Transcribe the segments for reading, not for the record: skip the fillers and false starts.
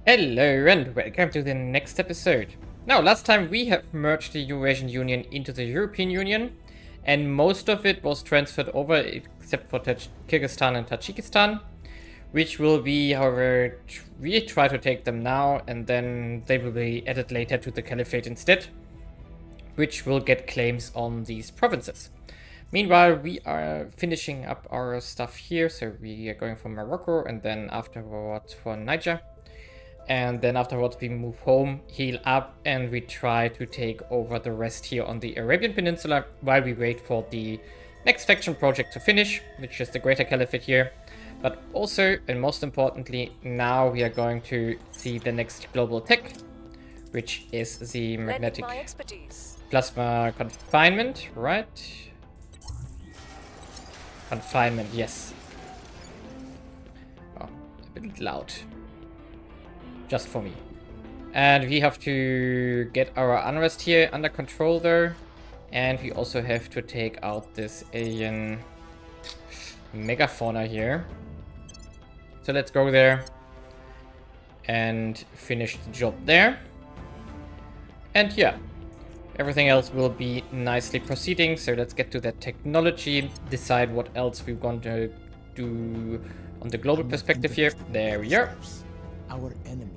Hello and welcome to the next episode. Now, last time we have merged the Eurasian Union into the European Union, and most of it was transferred over except for Kyrgyzstan and Tajikistan, which will be, however, we try to take them now, and then they will be added later to the Caliphate instead, which will get claims on these provinces. Meanwhile, we are finishing up our stuff here, so we are going for Morocco and then afterwards for Niger. And then afterwards we move home, heal up, and we try to take over the rest here on the Arabian Peninsula while we wait for the next faction project to finish, which is the Greater Caliphate here. But also, and most importantly, now we are going to see the next global tech, which is the magnetic plasma confinement, right? Confinement, yes. Oh, a bit loud. Just for me. And we have to get our unrest here under control there. And we also have to take out this alien megafauna here. So let's go there and finish the job there. And yeah, everything else will be nicely proceeding. So let's get to that technology, decide what else we're going to do on the global perspective here. There we are. Our enemy.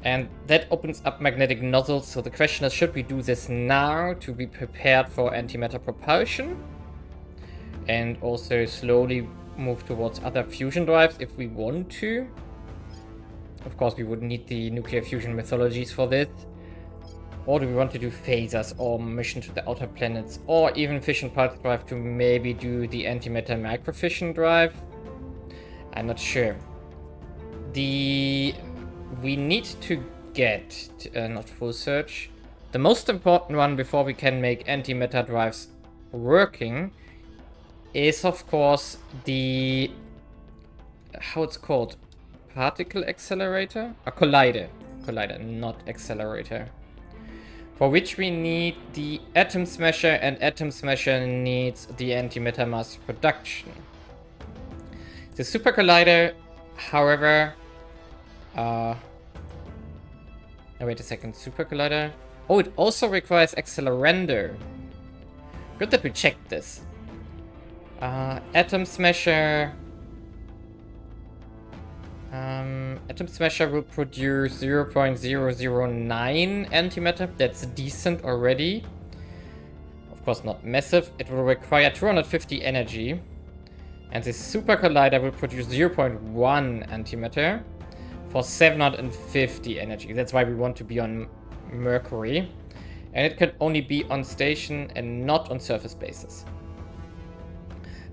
And that opens up magnetic nozzles, so the question is, should we do this now to be prepared for antimatter propulsion? And also slowly move towards other fusion drives if we want to. Of course, we would need the nuclear fusion methodologies for this. Or do we want to do phasers or mission to the outer planets? Or even fission pulse drive to maybe do the antimatter microfission drive? I'm not sure. We need to get, not full search. The most important one before we can make antimatter drives working is, of course, the, how it's called, particle accelerator? A collider. Collider, not accelerator. For which we need the atom smasher, and atom smasher needs the antimatter mass production. The super collider, however, wait a second, super collider. Oh, it also requires accelerator. Good that we checked this. Atom smasher. Atom smasher will produce 0.009 antimatter. That's decent already. Of course, not massive. It will require 250 energy. And the super collider will produce 0.1 antimatter for 750 energy. That's why we want to be on Mercury. And it can only be on station and not on surface bases.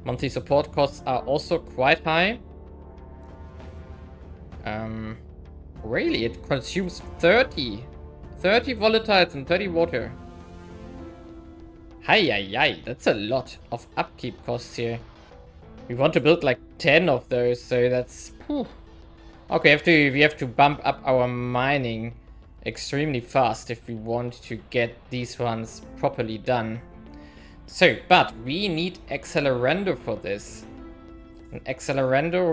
Monthly support costs are also quite high. Really, it consumes 30 volatiles and 30 water. Hi, that's a lot of upkeep costs here. We want to build like 10 of those, so that's... Whew. Okay, we have to bump up our mining extremely fast if we want to get these ones properly done. So, but we need accelerando for this. An accelerando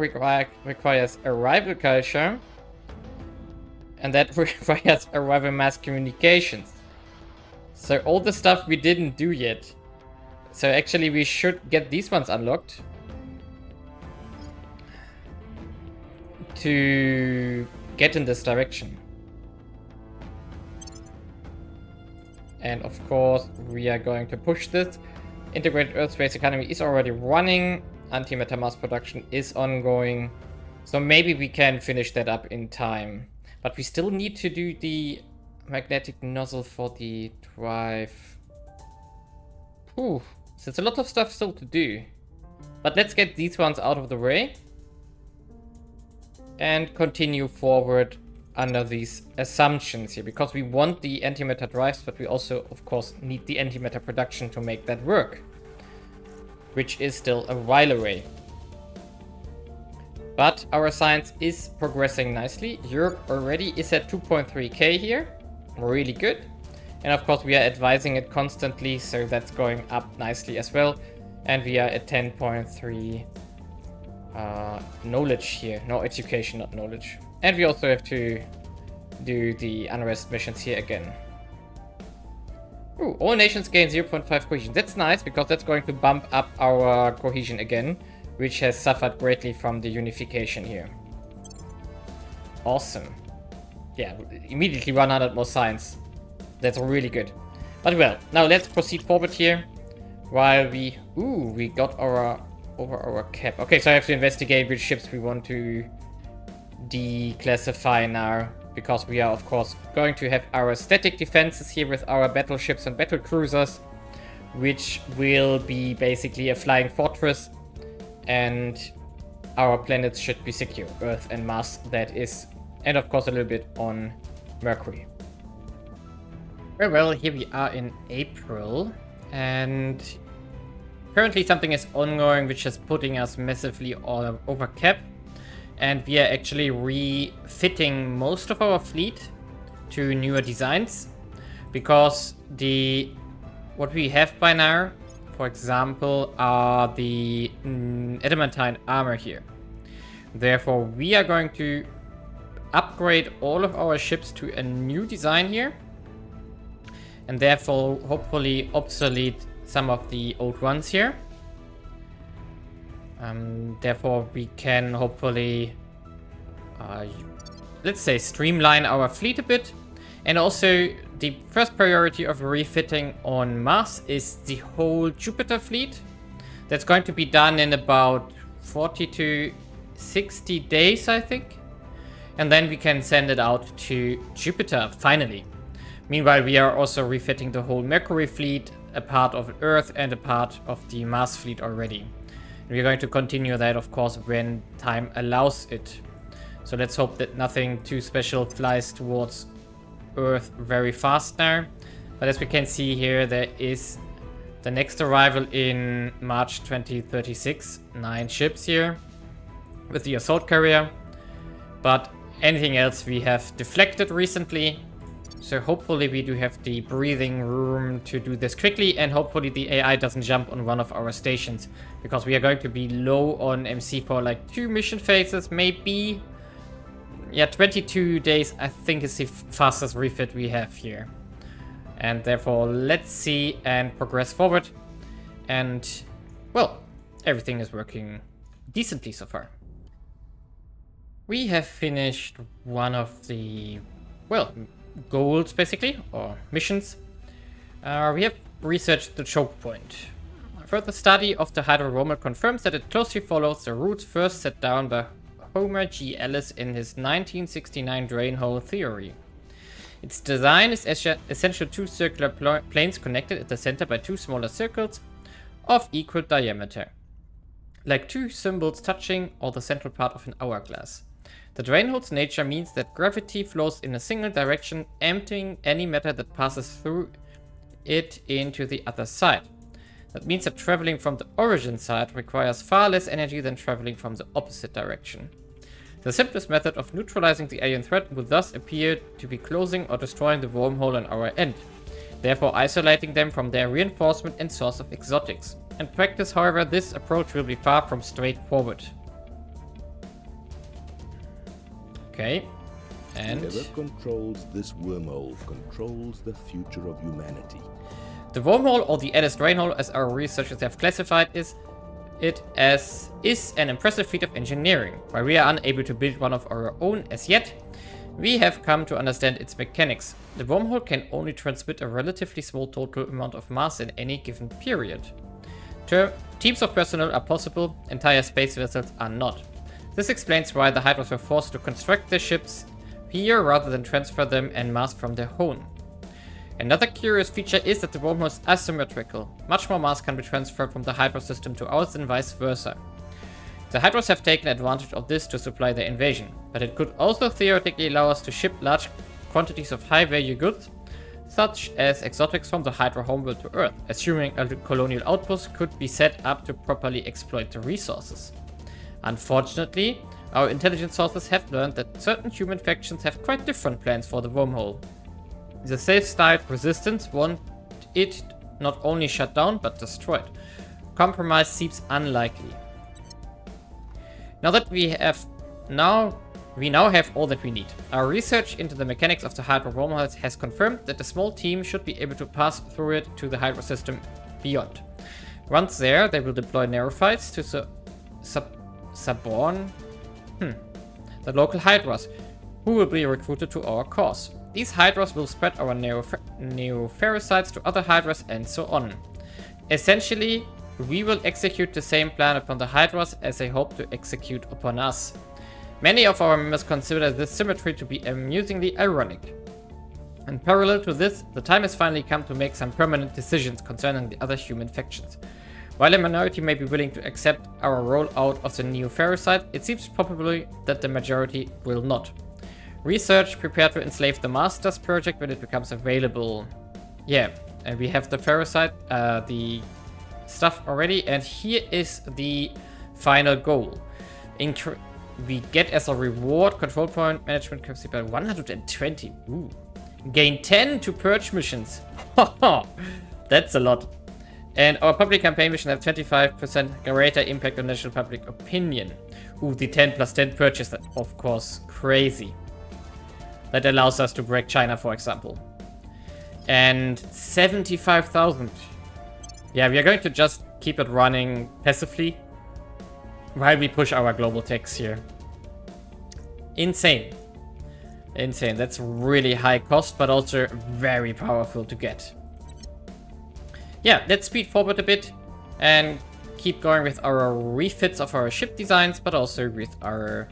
requires arrival culture, and that requires arrival mass communications. So all the stuff we didn't do yet. So actually we should get these ones unlocked to get in this direction. And of course we are going to push this. Integrated Earth Space Economy is already running. Antimatter mass production is ongoing. So maybe we can finish that up in time. But we still need to do the magnetic nozzle for the drive. Ooh, so it's a lot of stuff still to do. But let's get these ones out of the way. And continue forward under these assumptions here. Because we want the antimatter drives, but we also, of course, need the antimatter production to make that work. Which is still a while away. But our science is progressing nicely. Europe already is at 2.3k here. Really good. And of course we are advising it constantly, so that's going up nicely as well. And we are at 10.3 knowledge here. No, education, not knowledge. And we also have to do the unrest missions here again. Ooh, all nations gain 0.5 cohesion. That's nice, because that's going to bump up our cohesion again, which has suffered greatly from the unification here. Awesome. Yeah, immediately 100 more science. That's really good. But well, now let's proceed forward here. While we... Ooh, we got our... over our cap. Okay, so I have to investigate which ships we want to declassify now. Because we are, of course, going to have our static defenses here with our battleships and battle cruisers. Which will be basically a flying fortress. And our planets should be secure. Earth and Mars, that is. And of course a little bit on Mercury. Very well, here we are in April. And currently something is ongoing which is putting us massively over cap. And we are actually refitting most of our fleet to newer designs. Because what we have by now, for example, are the adamantine armor here. Therefore, we are going to upgrade all of our ships to a new design here. And therefore, hopefully obsolete some of the old ones here. Therefore, we can hopefully, let's say, streamline our fleet a bit. And also, the first priority of refitting on Mars is the whole Jupiter fleet. That's going to be done in about 40 to 60 days, I think. And then we can send it out to Jupiter, finally. Meanwhile, we are also refitting the whole Mercury fleet, a part of Earth and a part of the Mars fleet already. And we're going to continue that, of course, when time allows it. So let's hope that nothing too special flies towards Earth very fast now. But as we can see here, there is the next arrival in March 2036. 9 ships here with the assault carrier. But anything else we have deflected recently. So hopefully we do have the breathing room to do this quickly. And hopefully the AI doesn't jump on one of our stations. Because we are going to be low on MC for like 2 mission phases, maybe. Yeah, 22 days I think is the fastest refit we have here. And therefore, let's see and progress forward. And, well, everything is working decently so far. We have finished one of the, well, goals basically, or missions. We have researched the choke point. Further study of the Hydra wormhole confirms that it closely follows the routes first set down by Homer G. Ellis in his 1969 drain hole theory. Its design is essentially 2 circular planes connected at the center by 2 smaller circles of equal diameter, like 2 symbols touching or the central part of an hourglass. The drain hole's nature means that gravity flows in a single direction, emptying any matter that passes through it into the other side. That means that traveling from the origin side requires far less energy than traveling from the opposite direction. The simplest method of neutralizing the alien threat would thus appear to be closing or destroying the wormhole on our end, therefore isolating them from their reinforcement and source of exotics. In practice, however, this approach will be far from straightforward. Okay, and whoever controls this wormhole controls the future of humanity. The wormhole, or the Ellis drain hole, as our researchers have classified is an impressive feat of engineering. While we are unable to build one of our own as yet, we have come to understand its mechanics. The wormhole can only transmit a relatively small total amount of mass in any given period. Teams of personnel are possible, entire space vessels are not. This explains why the Hydras were forced to construct their ships here rather than transfer them en masse from their home. Another curious feature is that the wormhole is asymmetrical. Much more mass can be transferred from the Hydra system to ours than vice versa. The Hydras have taken advantage of this to supply their invasion, but it could also theoretically allow us to ship large quantities of high-value goods, such as exotics from the Hydra homeworld to Earth, assuming a colonial outpost could be set up to properly exploit the resources. Unfortunately, our intelligence sources have learned that certain human factions have quite different plans for the wormhole. The self-styled resistance want it not only shut down, but destroyed. Compromise seems unlikely. Now that we have We now have all that we need. Our research into the mechanics of the Hydra wormholes has confirmed that a small team should be able to pass through it to the Hydra system beyond. Once there, they will deploy neophytes to suborn the local Hydras, who will be recruited to our cause. These Hydras will spread our neopharocytes to other Hydras and so on. Essentially, we will execute the same plan upon the Hydras as they hope to execute upon us. Many of our members consider this symmetry to be amusingly ironic. In parallel to this, the time has finally come to make some permanent decisions concerning the other human factions. While a minority may be willing to accept our rollout of the neopharocyte, it seems probably that the majority will not. Research, prepare to enslave the Masters project when it becomes available. Yeah, and we have the Pharocyte, the stuff already, and here is the final goal. We get as a reward control point management capacity by 120. Ooh. Gain 10 to purge missions. That's a lot. And our public campaign mission have 25% greater impact on national public opinion. Ooh, the 10 plus 10 purchase, of course, crazy. That allows us to break China, for example. And 75,000. Yeah, we are going to just keep it running passively while we push our global techs here. Insane. Insane. That's really high cost, but also very powerful to get. Yeah, let's speed forward a bit and keep going with our refits of our ship designs, but also with our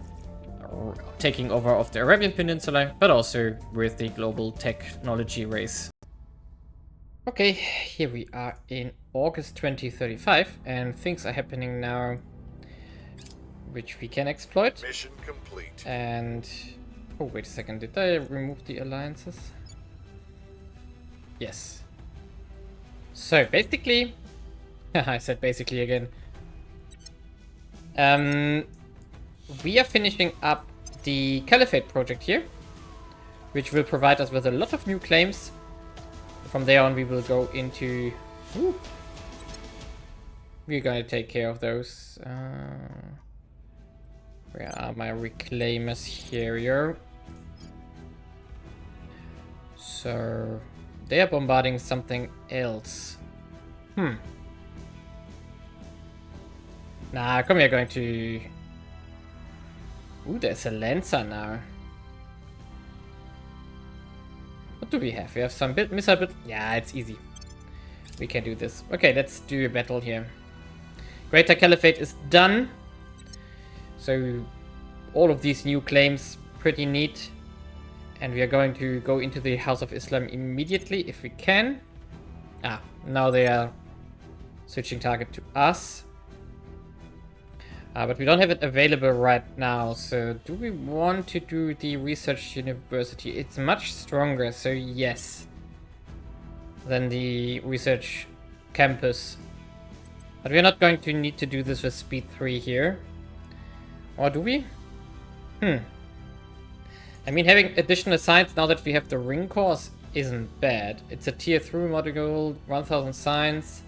taking over of the Arabian Peninsula, but also with the global technology race. Okay, here we are in August 2035, and things are happening now which we can exploit. Mission complete. And oh, wait a second, did I remove the alliances? Yes. So basically, I said basically again. We are finishing up the Caliphate project here, which will provide us with a lot of new claims. From there on, we will go into. We're gonna take care of those. Where are my reclaimers here? So they are bombarding something else. Nah, come here, going to. Ooh, there's a Lancer now. What do we have? We have some missile. Yeah, it's easy. We can do this. Okay, let's do a battle here. Greater Caliphate is done. So all of these new claims, pretty neat. And we are going to go into the House of Islam immediately if we can. Ah, now they are switching target to us. But we don't have it available right now. So do we want to do the research university? It's much stronger, so yes, than the research campus. But we're not going to need to do this with speed 3 here. Or do we? I mean, having additional science now that we have the ring cores isn't bad. It's a tier 3 module, 1000 science.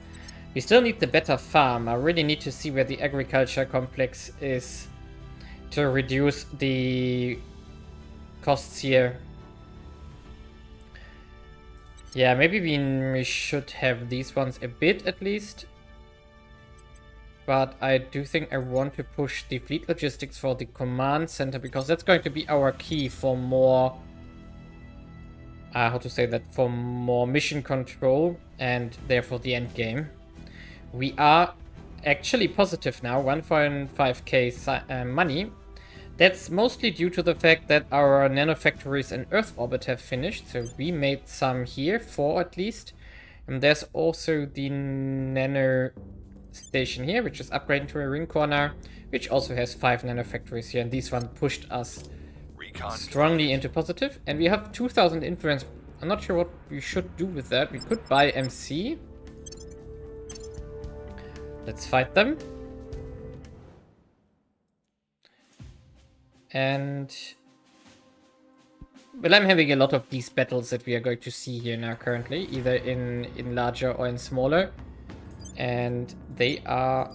We still need the better farm. I really need to see where the agriculture complex is to reduce the costs here. Yeah, maybe we should have these ones a bit at least. But I do think I want to push the fleet logistics for the command center, because that's going to be our key for more, how to say that, for more mission control and therefore the end game. We are actually positive now, 1.5k money. That's mostly due to the fact that our nanofactories in Earth orbit have finished, so we made some here, 4 at least. And there's also the nano station here, which is upgrading to a ring core now, which also has 5 nanofactories here, and these one pushed us strongly into positive. And we have 2000 influence. I'm not sure what we should do with that. We could buy MC. Let's fight them. And well, I'm having a lot of these battles that we are going to see here now currently, either in larger or in smaller. And they are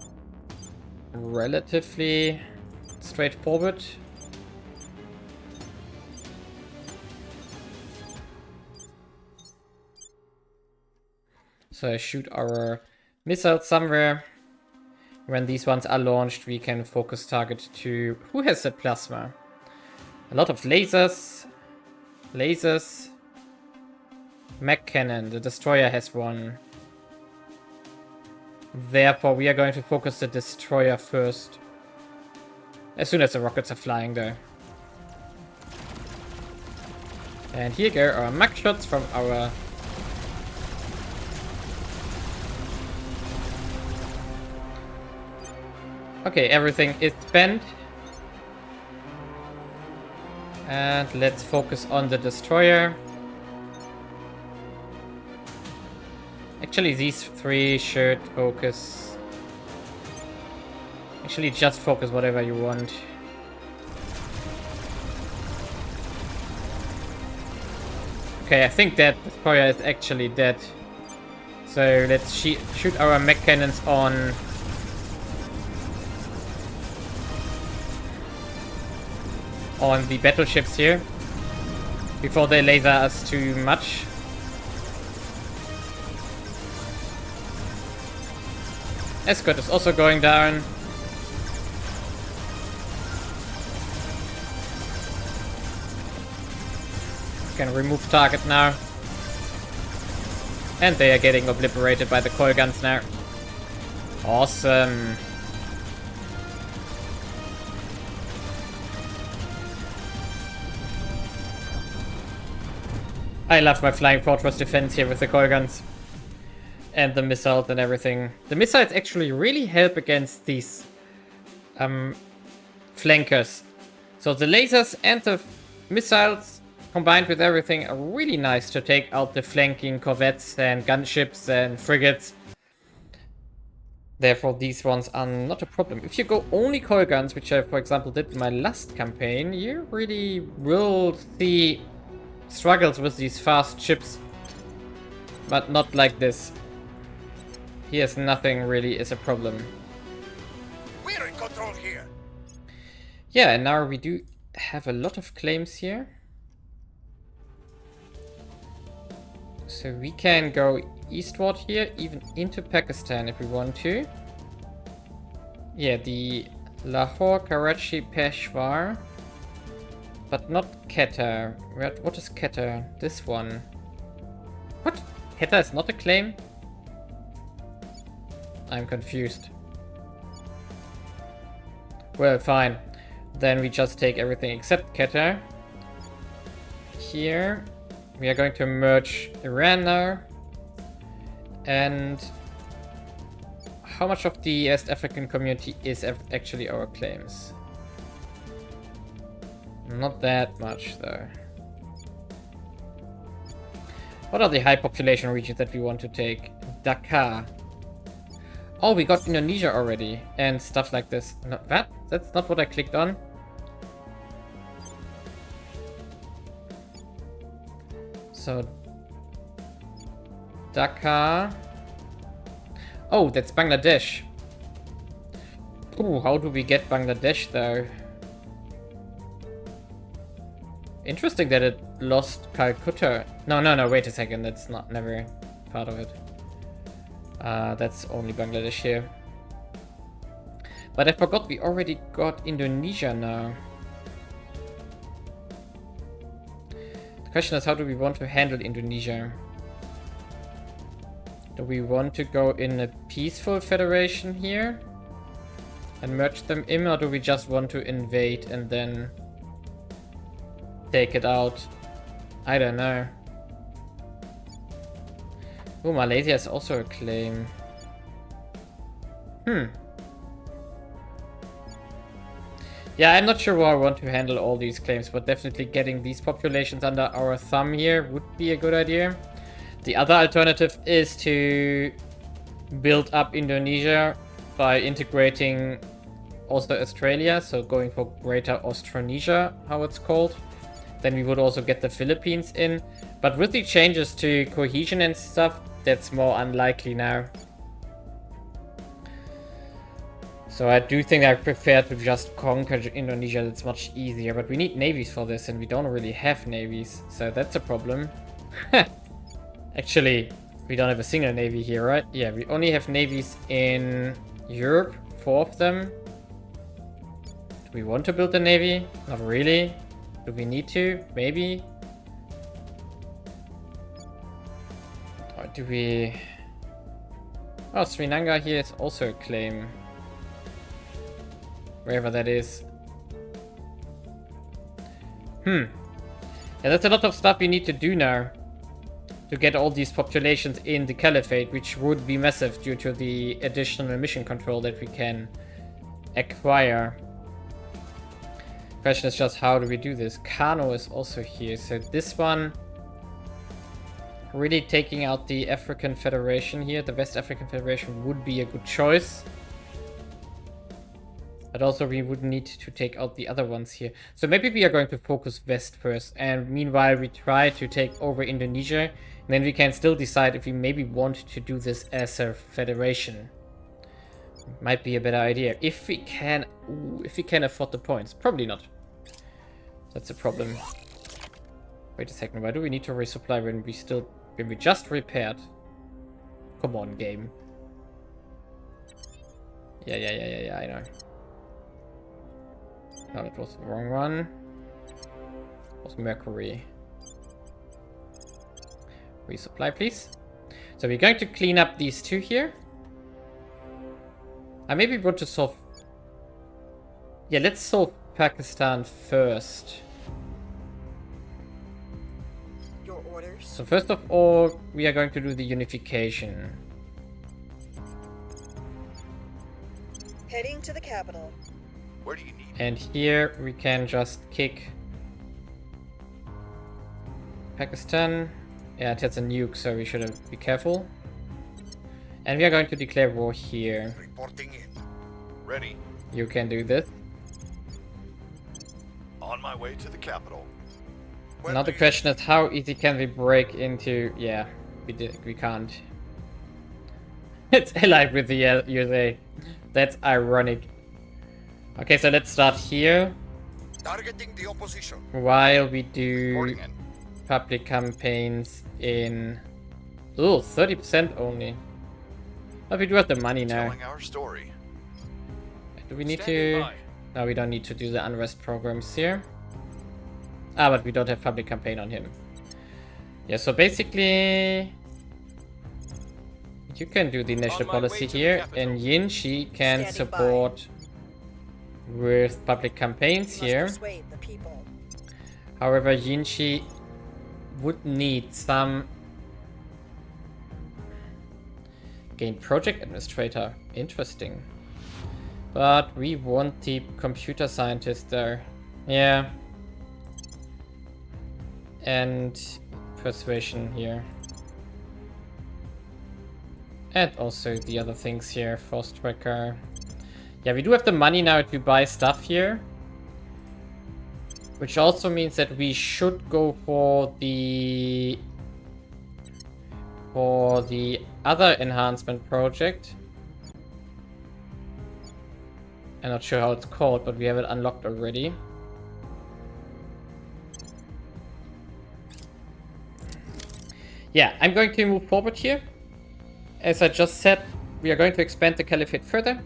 relatively straightforward. So I shoot our missiles somewhere. When these ones are launched, we can focus target to... Who has that plasma? A lot of lasers. Lasers. Mech cannon. The destroyer has one. Therefore, we are going to focus the destroyer first. As soon as the rockets are flying there. And here go our mach shots from our... Okay, everything is spent. And let's focus on the destroyer. Actually, these three should focus. Actually, just focus whatever you want. Okay, I think that destroyer is actually dead. So let's shoot our mech cannons on the battleships here before they laser us too much. Escort is also going down. Can remove target now. And they are getting obliterated by the coil guns now. Awesome. I love my flying fortress defense here with the coil guns. And the missiles and everything. The missiles actually really help against these flankers. So the lasers and the missiles combined with everything are really nice to take out the flanking corvettes and gunships and frigates. Therefore, these ones are not a problem. If you go only coil guns, which I, for example, did in my last campaign, you really will see struggles with these fast ships. But not like this. Here's nothing really is a problem. We're in control here. Yeah, and now we do have a lot of claims here. So we can go eastward here, even into Pakistan if we want to. Yeah, the Lahore, Karachi, Peshawar. But not Quetta. What is Quetta? This one. What? Quetta is not a claim? I'm confused. Well, fine. Then we just take everything except Quetta. Here. We are going to merge Iran now. And how much of the East African community is actually our claims? Not that much, though. What are the high population regions that we want to take? Dhaka. Oh, we got Indonesia already. And stuff like this. No, that's not what I clicked on. So, Dhaka. Oh, that's Bangladesh. Ooh, how do we get Bangladesh though? Interesting that it lost Calcutta. No, wait a second. That's never part of it. That's only Bangladesh here. But I forgot we already got Indonesia now. The question is, how do we want to handle Indonesia? Do we want to go in a peaceful federation here and merge them in, or do we just want to invade and then take it out? I don't know. Oh, Malaysia is also a claim. Yeah, I'm not sure how I want to handle all these claims, but definitely getting these populations under our thumb here would be a good idea. The other alternative is to build up Indonesia by integrating also Australia, so going for Greater Austronesia, how it's called. Then we would also get the Philippines in. But with the changes to cohesion and stuff, that's more unlikely now. So I do think I prefer to just conquer Indonesia. It's much easier, but we need navies for this, and we don't really have navies, so that's a problem. Actually, We don't have a single navy here, right? Yeah, we only have navies in Europe, 4 of them. Do we want to build a navy? Not really. Do we need to? Maybe. Or do we... Oh, Sri Lanka here is also a claim. Wherever that is. Yeah, that's a lot of stuff we need to do now. To get all these populations in the Caliphate, which would be massive due to the additional mission control that we can acquire. Question is just, how do we do this? Kano is also here, so this one... Really taking out the African Federation here, the West African Federation would be a good choice. But also we would need to take out the other ones here. So maybe we are going to focus west first, and meanwhile we try to take over Indonesia, and then we can still decide if we maybe want to do this as a federation. Might be a better idea. If we can afford the points. Probably not. That's a problem. Wait a second, why do we need to resupply when we just repaired? Come on, game. Yeah, I know. No, that was the wrong one. It was Mercury. Resupply, please. So we're going to clean up these 2 here. I maybe want to solve... Yeah, let's solve Pakistan first. Your orders? So first of all, we are going to do the unification. Heading to the capital. Where do you need? And here we can just kick Pakistan. Yeah, it has a nuke, so we should be careful. And we are going to declare war here. Reporting in. Ready. You can do this. On my way to the capital. Now the question is, how easy can we break into... Yeah, we can't. It's allied with the USA. That's ironic. Okay, so let's start here. Targeting the opposition. While we do Reporting in. public campaigns in... Oh, 30% only. But we do have the money now. Telling our story. Do we need Standing to... by. No, we don't need to do the unrest programs here. Ah, but we don't have public campaign on him. Yeah, so basically... You can do the national my way policy to the here, capital. and Yinshi can Standing support with public campaigns Must here. persuade the people. However, Yinshi would need some... Gain project administrator. Interesting. But we want the computer scientist there. Yeah. And persuasion here. And also the other things here. Force tracker. Yeah, we do have the money now to buy stuff here. Which also means that we should go for the other enhancement project. I'm not sure how it's called, but we have it unlocked already. Yeah, I'm going to move forward here. As I just said, we are going to expand the Caliphate further.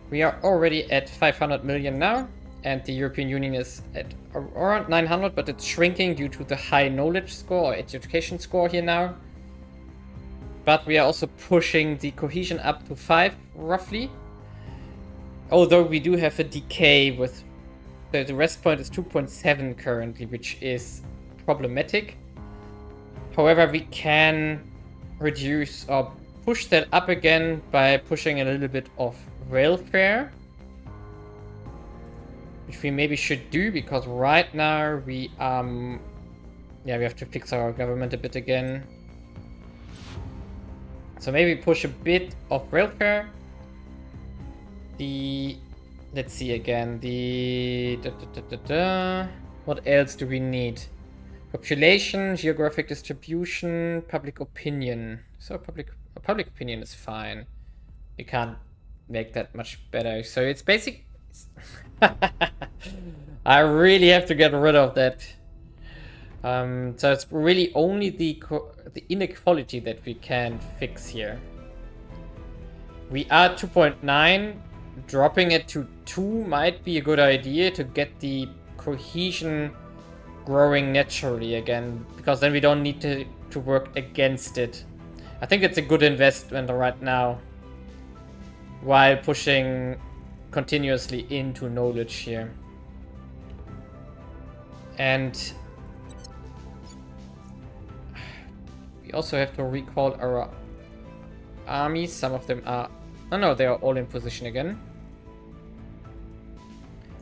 We are already at 500 million now, and the European Union is at around 900, but it's shrinking due to the high knowledge score or education score here now. But we are also pushing the cohesion up to 5, roughly. Although we do have a decay with... The rest point is 2.7 currently, which is problematic. However, we can reduce or push that up again by pushing a little bit of welfare. Which we maybe should do, because right now we... yeah, we have to fix our government a bit again. So maybe push a bit of welfare. Let's see again. What else do we need? Population, geographic distribution, public opinion. So public opinion is fine. We can't make that much better. So it's basic. I really have to get rid of that So it's really only the inequality that we can fix here. We are 2.9. Dropping it to 2 might be a good idea to get the cohesion growing naturally again, because then we don't need to work against it. I think it's a good investment right now, while pushing continuously into knowledge here. And we also have to recall our armies. Some of them are... Oh no, they are all in position again.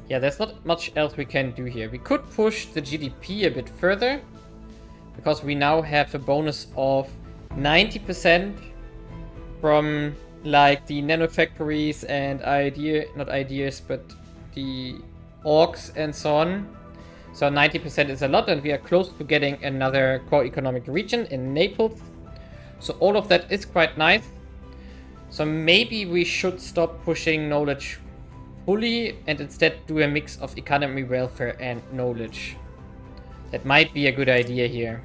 Yeah, there's not much else we can do here. We could push the GDP a bit further, because we now have a bonus of 90% from like the nanofactories and not ideas, but the orcs and so on. So 90% is a lot, and we are close to getting another core economic region in Naples. So all of that is quite nice. So maybe we should stop pushing knowledge fully and instead do a mix of economy, welfare, and knowledge. That might be a good idea here.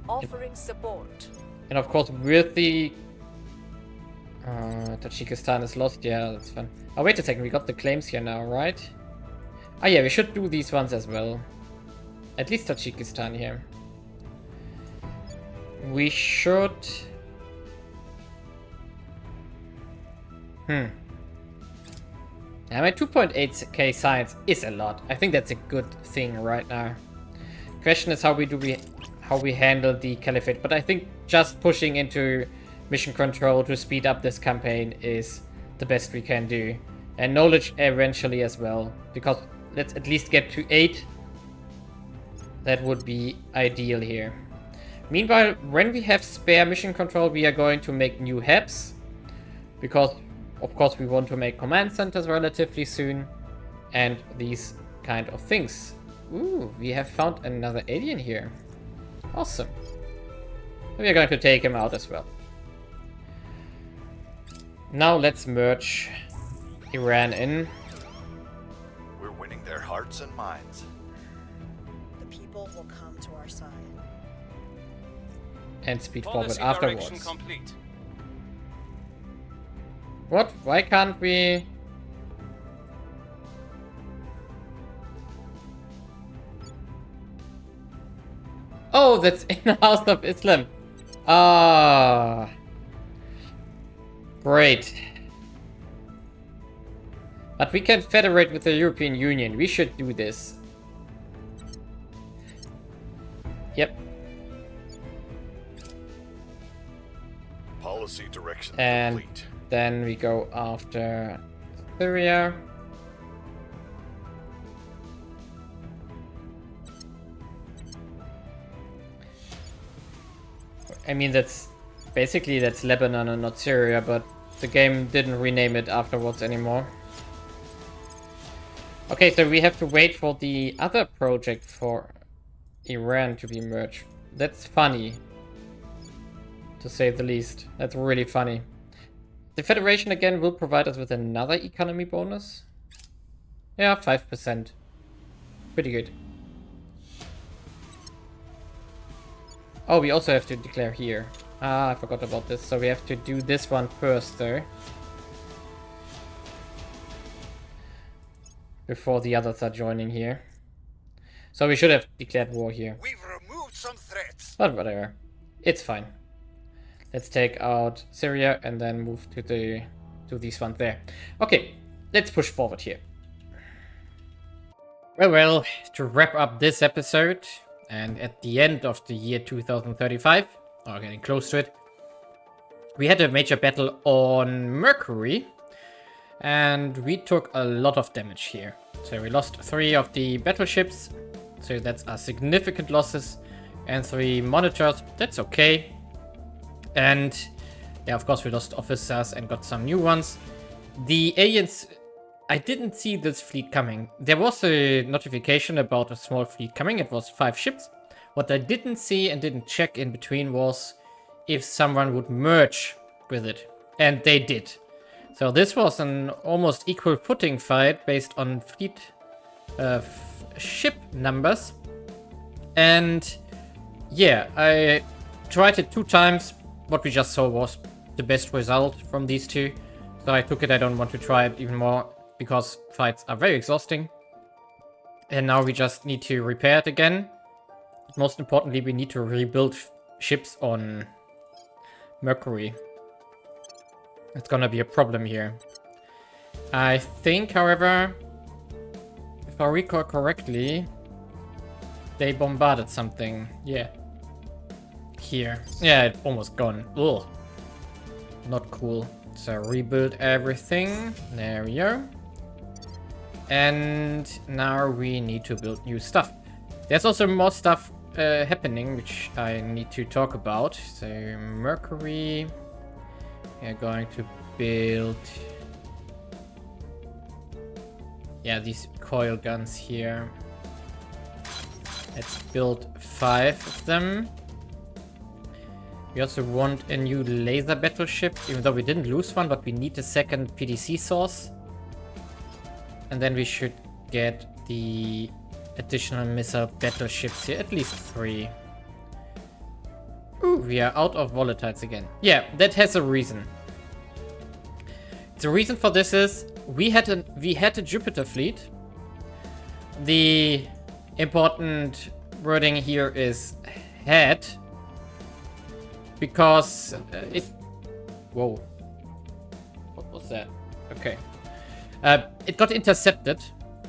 Offering support. And of course, with the... Tajikistan is lost. Yeah, that's fun. Oh, wait a second. We got the claims here now, right? Oh yeah, we should do these ones as well. At least Tajikistan here. We should... Yeah, my 2.8k science is a lot. I think that's a good thing right now. Question is how we handle the Caliphate, but I think just pushing into mission control to speed up this campaign is the best we can do. And knowledge eventually as well, because let's at least get to 8. That would be ideal here. Meanwhile, when we have spare mission control, we are going to make new hubs, because of course we want to make command centers relatively soon, and these kind of things. Ooh, we have found another alien here. Awesome. We are going to take him out as well. Now let's merge Iran in. We're winning their hearts and minds. The people will come to our side. And speed Policy forward direction afterwards. complete. What? Why can't we... Oh, that's in the House of Islam. Ah. Great. But we can federate with the European Union. We should do this. Yep. Policy direction And complete. then we go after Syria. I mean, that's Lebanon and not Syria, but the game didn't rename it afterwards anymore. Okay, so we have to wait for the other project for Iran to be merged. That's funny, to say the least. That's really funny. The Federation again will provide us with another economy bonus. Yeah, 5%. Pretty good. Oh, we also have to declare here. Ah, I forgot about this. So we have to do this one first, though. Before the others are joining here. So we should have declared war here. We've removed some threats. But whatever. It's fine. Let's take out Syria and then move to these ones there. Okay, let's push forward here. Well, to wrap up this episode, and at the end of the year 2035, or getting close to it, we had a major battle on Mercury, and we took a lot of damage here. So we lost 3 of the battleships, so that's a significant losses, and 3 monitors, that's okay. And yeah, of course we lost officers and got some new ones. The aliens, I didn't see this fleet coming. There was a notification about a small fleet coming, it was 5 ships. What I didn't see and didn't check in between was if someone would merge with it. And they did. So this was an almost equal footing fight based on fleet ship numbers. And yeah, I tried it 2 times. What we just saw was the best result from these 2. So I took it. I don't want to try it even more because fights are very exhausting. And now we just need to repair it again. Most importantly, we need to rebuild ships on Mercury. It's gonna be a problem here. I think, however, if I recall correctly, they bombarded something. Yeah. Here. Yeah, it's almost gone. Ugh. Not cool. So rebuild everything. There we go. And now we need to build new stuff. There's also more stuff happening, which I need to talk about. So Mercury. We're going to build... yeah, these coil guns here. Let's build 5 of them. We also want a new laser battleship, even though we didn't lose one, but we need a second PDC source. And then we should get the additional missile battleships here, at least 3. Ooh, we are out of volatiles again. Yeah, that has a reason. The reason for this is we had a Jupiter fleet. The important wording here is had, because it... whoa. What was that? Okay. It got intercepted,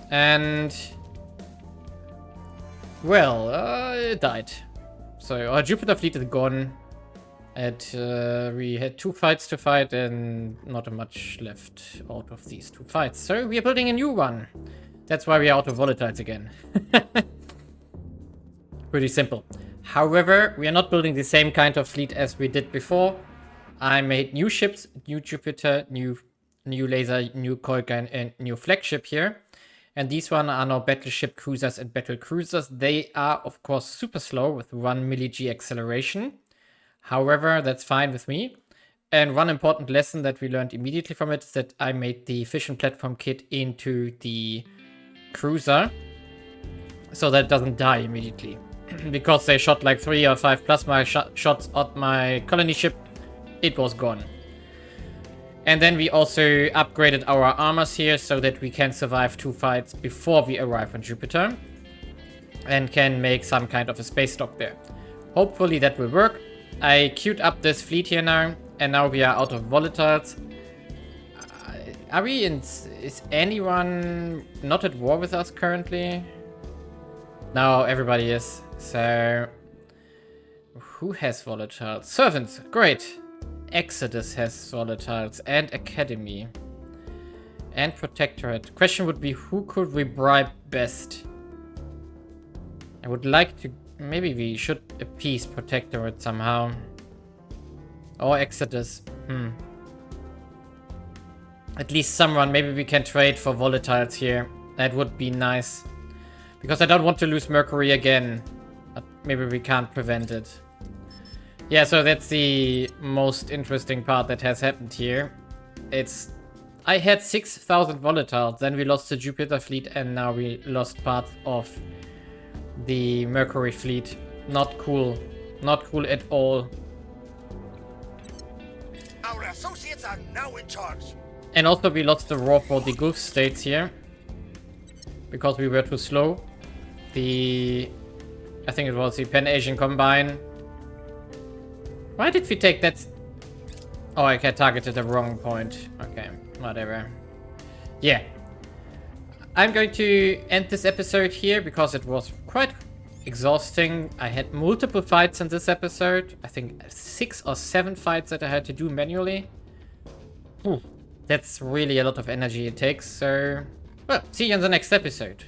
and... well, it died. So our Jupiter fleet is gone. And we had 2 fights to fight, and not much left out of these 2 fights. So we are building a new one. That's why we are out of volatiles again. Pretty simple. However, we are not building the same kind of fleet as we did before. I made new ships, new Jupiter, new laser, new coil gun, and new flagship here. And these one are now battleship cruisers and battle cruisers. They are, of course, super slow with 1 milli-G acceleration. However, that's fine with me. And one important lesson that we learned immediately from it is that I made the fission platform kit into the cruiser so that it doesn't die immediately. Because they shot like 3 or 5 plasma shots at my colony ship, it was gone. And then we also upgraded our armors here so that we can survive 2 fights before we arrive on Jupiter. And can make some kind of a space dock there. Hopefully that will work. I queued up this fleet here now, and now we are out of volatiles. Are we in... is anyone not at war with us currently? No, everybody is. So... who has volatiles? Servants, great. Exodus has volatiles, and Academy. And Protectorate. Question would be, who could we bribe best? I would like to... maybe we should appease Protectorate somehow. Or Exodus. At least someone. Maybe we can trade for volatiles here. That would be nice. Because I don't want to lose Mercury again. But maybe we can't prevent it. Yeah, so that's the most interesting part that has happened here. It's... I had 6,000 volatiles. Then we lost the Jupiter fleet. And now we lost part of the Mercury fleet. Not cool. Not cool at all. Our associates are now in charge. And also we lost the war for the Gulf states here. Because we were too slow. I think it was the Pan-Asian Combine. Why did we take that? Oh, I targeted the wrong point. Okay, whatever. Yeah. I'm going to end this episode here because it was quite exhausting. I had multiple fights in this episode. I think 6 or 7 fights that I had to do manually. That's really a lot of energy it takes. So, well, see you in the next episode.